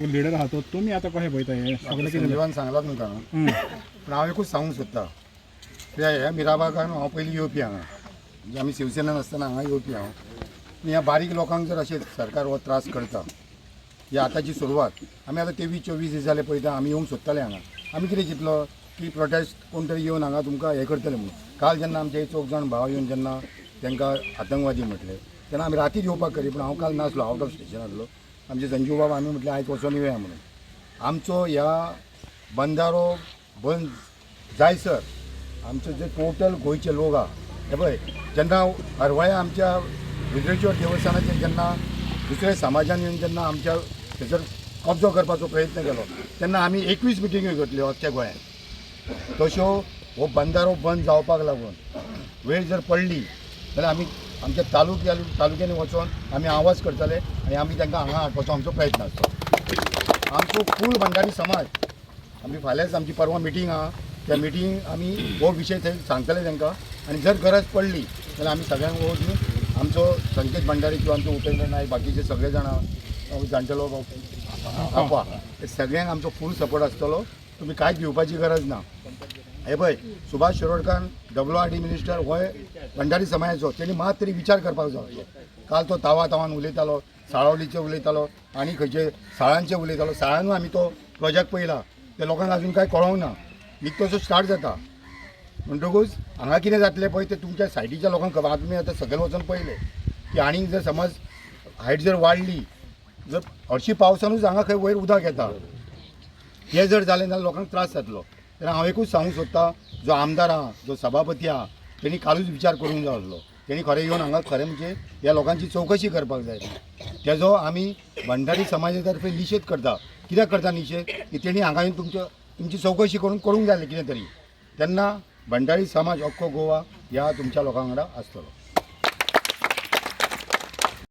Leader आहात तो तुम्ही आता कशें पळयता सगळें कितें संजीवान सांगला तुमकां पूण हांव एकूच सांगूंक सोदतां ह्या मिराबागान हांव पयलीं येवपी हांगा म्हणजे आमी शिवसेनेन आसतना हांगा येवपी हांव ह्या बारीक लोकांक जर अशें सरकार हो त्रास करता ही आतांची सुरवात आमी आतां 23-24 दीस जाले पळयता आमी येवंक सोदताले हांगा आमी कितें चिंतलो की प्रोटेस्ट कोण तरी येवन हांगा तुमकां हें करतले म्हणून काल जेन्ना आमचे 4 जाण भाव येवन जेन्ना तांकां आतंकवादी म्हटले तेन्ना आमी रातीच येवपाक करी पूण हांव काल नासलो आउट ऑफ स्टेशन आसलो आमचे संजीव बाबा आमी म्हटलें आयज वचून येवया म्हणून आमचो ह्या बंधारो बंद जायसर आमचे जे टोटल गोंयचे लोक आहा हे पळय जेन्ना हरवळ्या आमच्या रुद्रेश्वर देवस्थानाचेर जेन्ना दुसऱ्या समाजान येवन जेन्ना आमच्या थंयसर कब्जो करपाचो प्रयत्न केलो तेन्ना आमी 21 मिटिंग्यो घेतल्यो अख्ख्या गोंयांत तश्यो हो बंधारो बंद जावपाक लागून वेळ जर पडली जाल्यार आमी आमच्या तालुक्यांनी वचून आमी आवाज करतले आनी आमी तांकां हांगा हाडपाचो आमचो प्रयत्न आसतलो आमचो फूल भंडारी समाज आमी फाल्यांच आमची परवां मिटींग आहा त्या मिटींग आमी हो विशय थंय सांगतले तांकां आनी जर गरज पडली जाल्यार आमी सगळ्यांक वचून आमचो संकेत भंडारी किंवा आमचो उपेंद्र नायक बाकीचे सगळे जाणां जाणटेलो आपा हे सगळ्यांक आमचो फूल सपोर्ट आसतलो तुमी कांयच भिवपाची गरज ना हे पळय सुभाष शिरोडकार WRD मिनिस्टर हो भंडारी समाजाचो तेणी मात तरी विचार करपाक जाय काल तो तावान उलयतालो साळावलीचे उलयतालो आनी खंयचे साळांचे उलयतालो साळांनूय आमी तो प्रोजेक्ट पळयला ते लोकांक अजून कांय कळोंक ना निकतोसो स्टार्ट जाता म्हणटकूच हांगा कितें जातलें पळय तें तुमच्या सायडीच्या लोकांक खबर आहा तुमी आतां सकयल वचून पळयलें की आनीक जर समज हायट जर वाडली जर हरशीं पावसानूच हांगा खंय वयर उदक येता हें जर जालें जाल्यार लोकांक त्रास जातलो तेन्ना हांव एकूच सांगूंक सोदतां जो आमदार आहा जो सभापती आहा तेणी कालूच विचार करूंक जाय आसलो तेणी खरें येवन हांगा खरें म्हणजे ह्या लोकांची चवकशी करपाक जाय तेजो आमी भंडारी समाजा तर्फे निशेध करता कित्याक करता निशेध की तेणी हांगा येवन तुमची चवकशी करूंक जाय कितें तरी तेन्ना भंडारी समाज अख्खो गोवा ह्या तुमच्या लोकां वांगडा आसतलो.